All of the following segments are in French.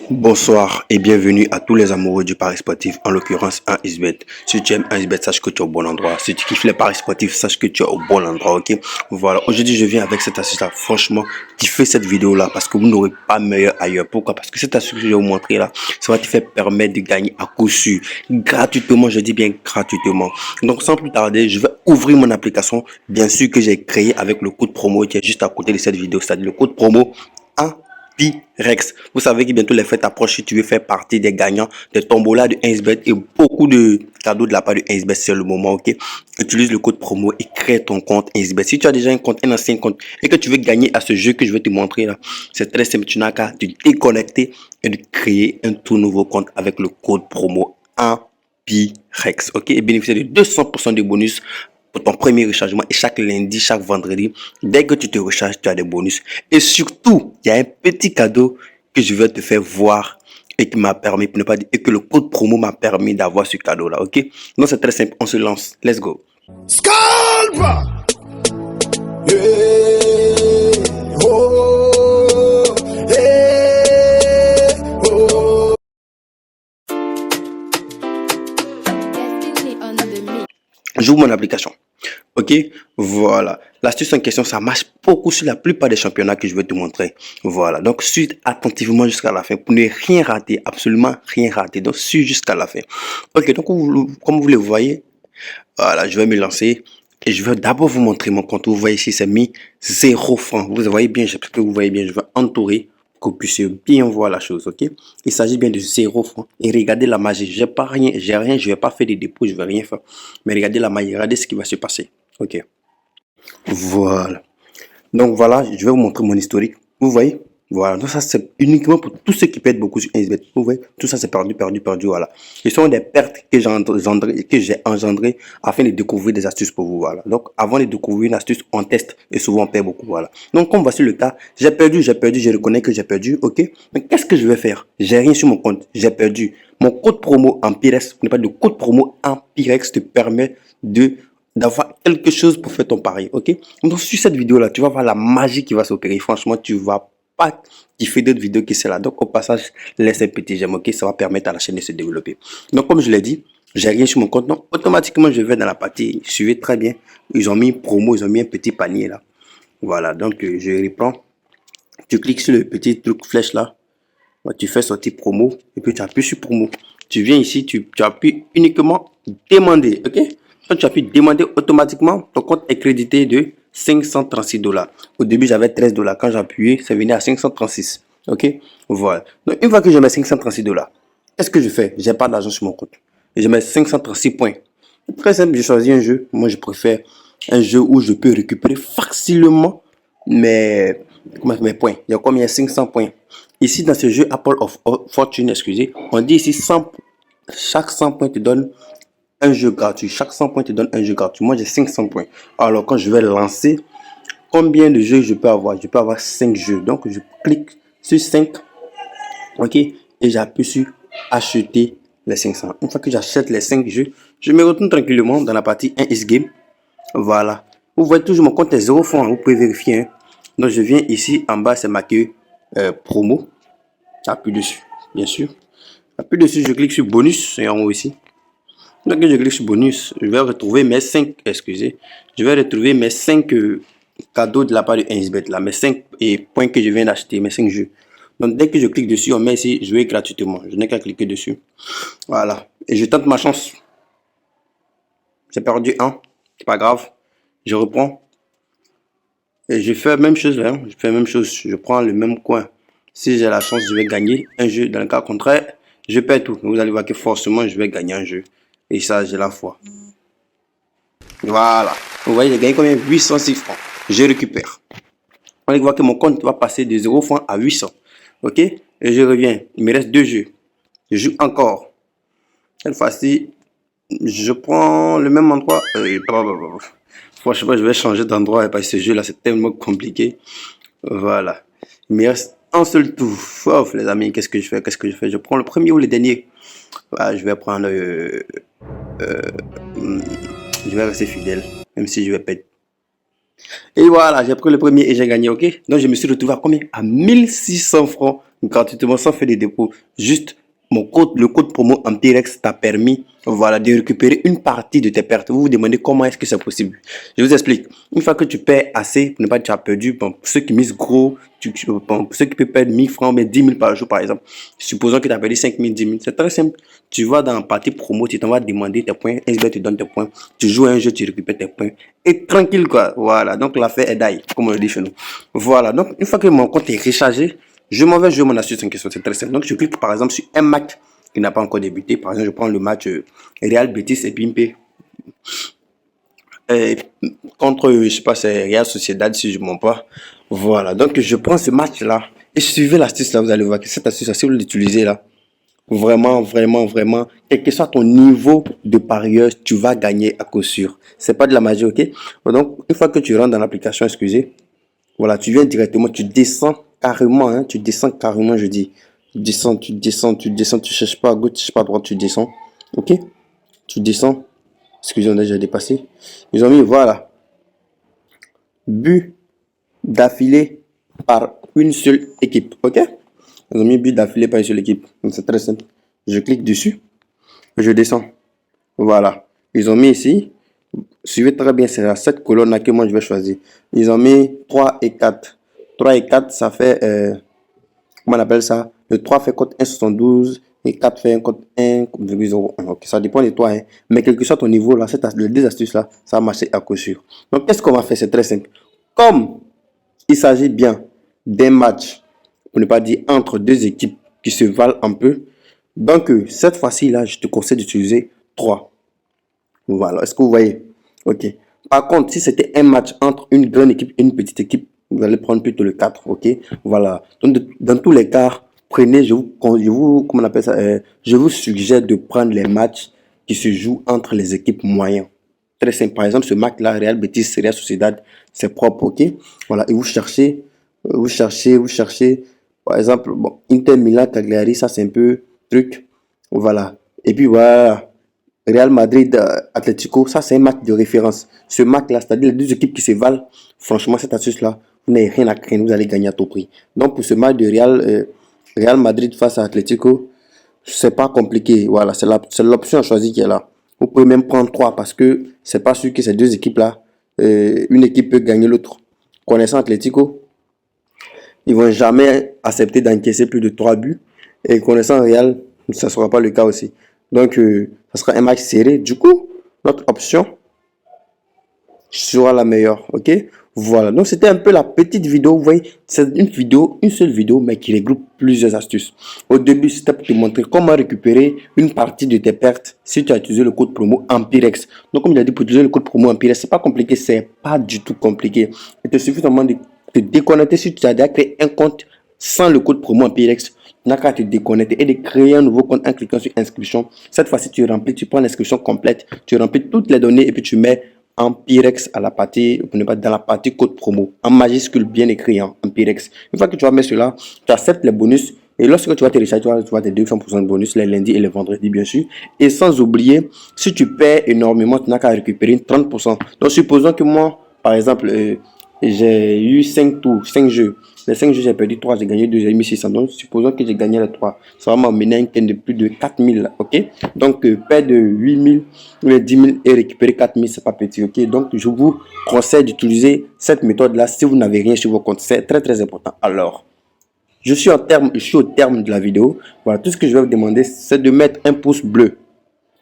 Bonsoir et bienvenue à tous les amoureux du Paris sportif, en l'occurrence un XBet. Si tu aimes un XBet, sache que tu es au bon endroit. Si tu kiffes les Paris sportifs, sache que tu es au bon endroit, ok? Voilà, aujourd'hui je viens avec cette astuce-là. Franchement, kiffez cette vidéo-là parce que vous n'aurez pas meilleur ailleurs. Pourquoi? Parce que cette astuce que je vais vous montrer là, ça va te faire permettre de gagner à coup sûr. Gratuitement, je dis bien gratuitement. Donc sans plus tarder, je vais ouvrir mon application, bien sûr que j'ai créé avec le code promo qui est juste à côté de cette vidéo, c'est-à-dire le code promo 1 Rex. Vous savez que bientôt les fêtes approchent. Si tu veux faire partie des gagnants des tombolas de 1xBet et beaucoup de cadeaux de la part de 1xBet, c'est le moment, ok? Utilise le code promo et crée ton compte 1xBet. Si tu as déjà un compte, un ancien compte, et que tu veux gagner à ce jeu que je vais te montrer là, c'est très simple. Tu n'as qu'à te déconnecter et de créer un tout nouveau compte avec le code promo 1Rex, ok? Et bénéficier de 200% de bonus pour ton premier rechargement, et chaque lundi, chaque vendredi, dès que tu te recharges, tu as des bonus. Et surtout, il y a un petit cadeau que je vais te faire voir et qui m'a permis, pour ne pas dire, et que le code promo m'a permis d'avoir ce cadeau-là, ok? Donc c'est très simple, on se lance. Let's go. Scalpa! Hey, oh, hey, oh. J'ouvre mon application. Ok, voilà. L'astuce en question, ça marche beaucoup sur la plupart des championnats que je vais te montrer. Voilà, donc suis attentivement jusqu'à la fin pour ne rien rater, absolument rien rater. Donc suis jusqu'à la fin. Ok, donc comme vous le voyez, voilà, je vais me lancer et je vais d'abord vous montrer mon compte. Vous voyez ici, c'est mis 0 francs. Vous voyez bien, j'espère que vous voyez bien, je vais entourer pour que vous puissiez bien voir la chose, ok? Il s'agit bien de 0 francs. Et regardez la magie, j'ai pas rien, je vais pas faire des dépôts, je vais rien faire. Mais regardez la magie, regardez ce qui va se passer, ok? Voilà. Donc voilà, je vais vous montrer mon historique. Vous voyez? Voilà, donc ça c'est uniquement pour tous ceux qui perdent beaucoup sur 1xBet. Vous voyez, tout ça c'est perdu, perdu, perdu, voilà. Ce sont des pertes que j'ai engendrées afin de découvrir des astuces pour vous, voilà. Donc avant de découvrir une astuce, on teste et souvent on perd beaucoup, voilà. Donc comme voici le cas, j'ai perdu, je reconnais que j'ai perdu, ok. Mais qu'est-ce que je vais faire? J'ai rien sur mon compte, j'ai perdu. Mon code promo Empirex, on n'est pas de code promo Empirex te permet d'avoir quelque chose pour faire ton pari, ok? Donc sur cette vidéo là, tu vas voir la magie qui va s'opérer. Franchement, tu vas pas kiffer d'autres vidéos que celle-là. Donc au passage, laisse un petit j'aime, ok? Ça va permettre à la chaîne de se développer. Donc comme je l'ai dit, j'ai rien sur mon compte, donc automatiquement je vais dans la partie. Suivez très bien. Ils ont mis une promo, ils ont mis un petit panier là. Voilà, donc je reprends. Tu cliques sur le petit truc flèche là. Tu fais sortir promo et puis tu appuies sur promo. Tu viens ici, tu appuies uniquement demander, ok? Quand tu appuies demander, automatiquement, ton compte est crédité de 536 dollars. Au début, j'avais 13 dollars. Quand j'appuyais, ça venait à 536. Ok? Voilà. Donc, une fois que je mets 536 dollars, qu'est-ce que je fais? J'ai pas d'argent sur mon compte. Et je mets 536 points. Très simple, je choisis un jeu. Moi, je préfère un jeu où je peux récupérer facilement mes points. Il y a combien? 500 points. Ici, dans ce jeu Apple of Fortune, excusez, on dit ici 100, chaque 100 points te donne un jeu gratuit. Chaque 100 points te donne un jeu gratuit. Moi, j'ai 500 points. Alors, quand je vais lancer, combien de jeux je peux avoir? Je peux avoir 5 jeux. Donc, je clique sur 5. OK? Et j'appuie sur acheter les 500. Une fois que j'achète les 5 jeux, je me retourne tranquillement dans la partie 1x game. Voilà. Vous voyez toujours mon compte est 0 francs. Vous pouvez vérifier. Hein. Donc, je viens ici en bas, c'est marqué promo. J'appuie dessus, bien sûr. J'appuie dessus, je clique sur bonus. C'est en haut ici. Donc, je clique sur bonus. Je vais retrouver mes 5, excusez. Je vais retrouver mes 5 cadeaux de la part de 1xBet là. Mes 5 points que je viens d'acheter, mes 5 jeux. Donc, dès que je clique dessus, on met ici jouer gratuitement. Je n'ai qu'à cliquer dessus. Voilà. Et je tente ma chance. J'ai perdu un. C'est pas grave. Je reprends. Et je fais la même chose. Hein. Je fais la même chose. Je prends le même coin. Si j'ai la chance, je vais gagner un jeu. Dans le cas contraire, je perds tout. Vous allez voir que forcément, je vais gagner un jeu. Et ça, j'ai la foi. Voilà. Vous voyez, j'ai gagné combien? 806 francs. Je récupère. On va voir que mon compte va passer de 0 francs à 800. Ok? Et je reviens. Il me reste 2 jeux. Je joue encore. Cette fois-ci, je prends le même endroit. Franchement, je vais changer d'endroit parce que ce jeu-là, c'est tellement compliqué. Voilà. Il me reste un seul tour. Ouf, les amis, qu'est-ce que je fais? Qu'est-ce que je fais? Je prends le premier ou le dernier? Voilà, je vais prendre. Je vais rester fidèle, même si je vais perdre. Et voilà, j'ai pris le premier et j'ai gagné, ok? Donc, je me suis retrouvé à combien? À 1600 francs gratuitement sans faire des dépôts. Juste le code promo Ampirex t'a permis, voilà, de récupérer une partie de tes pertes. Vous vous demandez comment est-ce que c'est possible. Je vous explique. Une fois que tu perds assez, pour ne pas dire que tu as perdu, bon, pour ceux qui misent gros, pour ceux qui peuvent perdre 1000 francs, mais 10 000 par jour, par exemple. Supposons que tu as perdu 5 000, 10 000. C'est très simple. Tu vas dans la partie promo, tu t'en vas demander tes points. SBT te donne tes points. Tu joues à un jeu, tu récupères tes points. Et tranquille, quoi. Voilà. Donc, l'affaire est d'ail, comme on le dit chez nous. Voilà. Donc, une fois que mon compte est rechargé, je m'en vais jouer mon astuce en question. C'est très simple. Donc, je clique par exemple sur un match qui n'a pas encore débuté. Par exemple, je prends le match Real Betis et Pimpe contre, je sais pas, c'est Real Sociedad si je ne mens pas. Voilà. Donc, je prends ce match-là et suivez l'astuce là. Vous allez voir que cette astuce-là, si vous l'utilisez là, vraiment, vraiment, vraiment, quel que soit ton niveau de parieur, tu vas gagner à coup sûr. C'est pas de la magie, ok? Donc, une fois que tu rentres dans l'application, excusez, voilà, tu viens directement, tu descends carrément, hein, tu descends carrément, je dis. Tu descends, tu descends, tu descends, tu cherches pas à gauche, tu cherches pas à droite, tu descends. Ok? Tu descends. Excusez-moi, j'ai dépassé. Ils ont mis, voilà, but d'affilée par une seule équipe. Ok? Ils ont mis but d'affilée par une seule équipe. Donc c'est très simple. Je clique dessus, je descends. Voilà. Ils ont mis ici, suivez très bien, c'est cette colonne-là que moi je vais choisir. Ils ont mis 3 et 4. 3 et 4, ça fait, comment on appelle ça? Le 3 fait code 1,72 et 4 fait un code 1,01. Ok, ça dépend de toi, hein. Mais quel que soit ton niveau, là, les deux astuces-là, ça va marcher à coup sûr. Donc, qu'est-ce qu'on va faire? C'est très simple. Comme il s'agit bien d'un match, pour ne pas dire entre deux équipes qui se valent un peu, donc cette fois-ci, là, je te conseille d'utiliser 3. Voilà, est-ce que vous voyez? Ok. Par contre, si c'était un match entre une grande équipe et une petite équipe, vous allez prendre plutôt le 4, ok? Voilà. Donc, dans tous les cas, prenez, comment on appelle ça? Je vous suggère de prendre les matchs qui se jouent entre les équipes moyennes. Très simple. Par exemple, ce match-là, Real Betis, Real Sociedad, c'est propre, ok? Voilà. Et vous cherchez. Par exemple, bon, Inter Milan, Cagliari, ça c'est un peu truc. Voilà. Et puis voilà. Real Madrid, Atlético, ça c'est un match de référence. Ce match-là, c'est-à-dire les deux équipes qui se valent, franchement, cette astuce-là, vous n'avez rien à craindre, vous allez gagner à tout prix. Donc pour ce match de Real Madrid face à Atlético, c'est pas compliqué. Voilà, c'est l'option à choisir qui est là. Vous pouvez même prendre 3 parce que c'est pas sûr que ces deux équipes-là, une équipe peut gagner l'autre. Connaissant Atlético, ils vont jamais accepter d'encaisser plus de 3 buts. Et connaissant Real, ça ne sera pas le cas aussi. Donc, ça sera un match serré. Du coup, notre option sera la meilleure. Ok? Voilà. Donc, c'était un peu la petite vidéo. Vous voyez, c'est une seule vidéo, mais qui regroupe plusieurs astuces. Au début, c'était pour te montrer comment récupérer une partie de tes pertes si tu as utilisé le code promo Ampirex. Donc, comme il a dit, pour utiliser le code promo Ampirex, c'est pas compliqué. C'est pas du tout compliqué. Il te suffit seulement de te déconnecter si tu as déjà créé un compte sans le code promo Ampirex. Tu n'as qu'à te déconnecter et de créer un nouveau compte en cliquant sur inscription. Cette fois-ci, tu prends l'inscription complète, tu remplis toutes les données et puis tu mets Ampirex à la partie, dans la partie code promo, en majuscule bien écrit, hein, Ampirex. Une fois que tu vas mettre cela, tu acceptes les bonus et lorsque tu vas télécharger, tu vas tes 200% de bonus les lundis et les vendredis, bien sûr. Et sans oublier, si tu perds énormément, tu n'as qu'à récupérer 30%. Donc, supposons que moi, par exemple, j'ai eu 5 tours, 5 jeux. Les 5 jeux, j'ai perdu 3, j'ai gagné 2, j'ai mis 600. Donc, supposons que j'ai gagné les 3. Ça va m'amener à un gain de plus de 4000, ok? Donc, perdre 8000 ou les 10 000 et récupérer 4000, c'est pas petit, ok? Donc, je vous conseille d'utiliser cette méthode-là si vous n'avez rien sur vos comptes. C'est très, très important. Alors, je suis au terme de la vidéo. Voilà, tout ce que je vais vous demander, c'est de mettre un pouce bleu.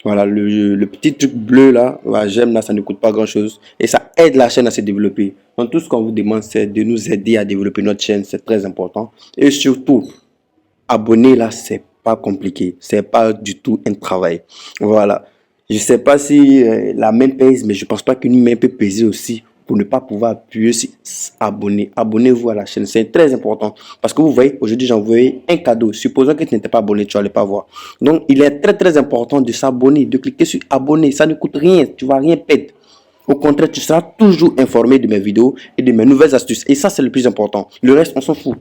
Voilà, le petit truc bleu là, voilà, j'aime là, ça ne coûte pas grand chose. Et ça aide la chaîne à se développer. Donc tout ce qu'on vous demande, c'est de nous aider à développer notre chaîne, c'est très important. Et surtout, abonner là, c'est pas compliqué. C'est pas du tout un travail. Voilà. Je sais pas si la main pèse, mais je pense pas qu'une main peut peser aussi pour ne pas pouvoir appuyer sur abonner. Abonnez-vous à la chaîne, c'est très important. Parce que vous voyez, aujourd'hui j'ai envoyé un cadeau. Supposons que tu n'étais pas abonné, tu n'allais pas voir. Donc il est très très important de s'abonner, de cliquer sur abonner. Ça ne coûte rien, tu vas rien perdre. Au contraire, tu seras toujours informé de mes vidéos et de mes nouvelles astuces. Et ça, c'est le plus important. Le reste, on s'en fout.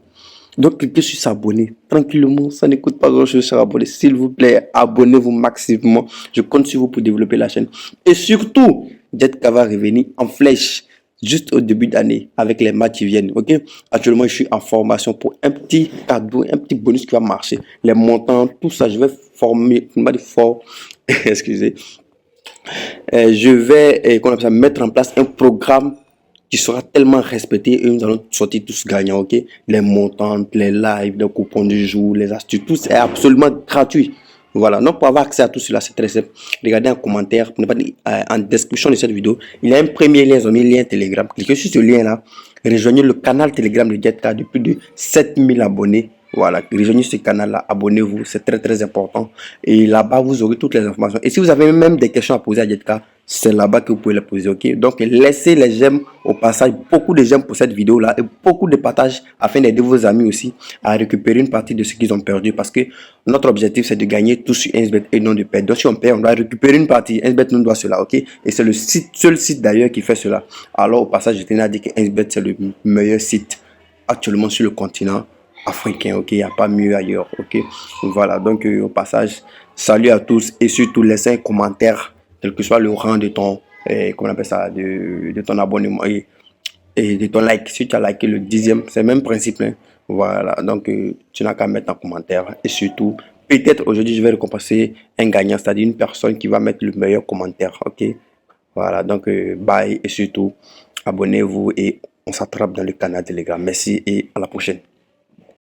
Donc, cliquez sur s'abonner tranquillement. Ça ne coûte pas grand-chose sur abonner. S'il vous plaît, abonnez-vous massivement. Je compte sur vous pour développer la chaîne. Et surtout, Jet va revenir en flèche juste au début d'année avec les matchs qui viennent. Ok, actuellement, je suis en formation pour un petit cadeau, un petit bonus qui va marcher. Les montants, tout ça, je vais former, excusez, je vais qu'on appelle ça, mettre en place un programme qui sera tellement respecté et nous allons sortir tous gagnants, ok? Les montants, les lives, les coupons du jour, les astuces, tout c'est absolument gratuit. Voilà, donc pour avoir accès à tout cela, c'est très simple. Regardez en commentaire, en description de cette vidéo, il y a un premier lien, ils ont mis un lien Telegram. Cliquez sur ce lien-là, rejoignez le canal Telegram de Jetka de plus de 7000 abonnés. Voilà, rejoignez ce canal-là, abonnez-vous, c'est très très important. Et là-bas, vous aurez toutes les informations. Et si vous avez même des questions à poser à Jetka, c'est là-bas que vous pouvez les poser, ok? Donc, laissez les j'aime au passage, beaucoup de j'aime pour cette vidéo-là et beaucoup de partage afin d'aider vos amis aussi à récupérer une partie de ce qu'ils ont perdu parce que notre objectif, c'est de gagner tout sur 1xBet et non de perdre. Donc, si on perd, on doit récupérer une partie. 1xBet nous doit cela, ok? Et c'est le seul site d'ailleurs qui fait cela. Alors, au passage, je tenais à dire que 1xBet, c'est le meilleur site actuellement sur le continent africain, ok? Il n'y a pas mieux ailleurs, ok? Voilà, donc au passage, salut à tous et surtout laissez un commentaire, quel que soit le rang de ton, comment on appelle ça, de ton abonnement et de ton like. Si tu as liké le 10e, c'est le même principe, hein? Voilà, donc tu n'as qu'à mettre en commentaire et surtout, peut-être aujourd'hui, je vais récompenser un gagnant, c'est-à-dire une personne qui va mettre le meilleur commentaire, ok? Voilà, donc bye et surtout, abonnez-vous et on s'attrape dans le canal Telegram. Merci et à la prochaine.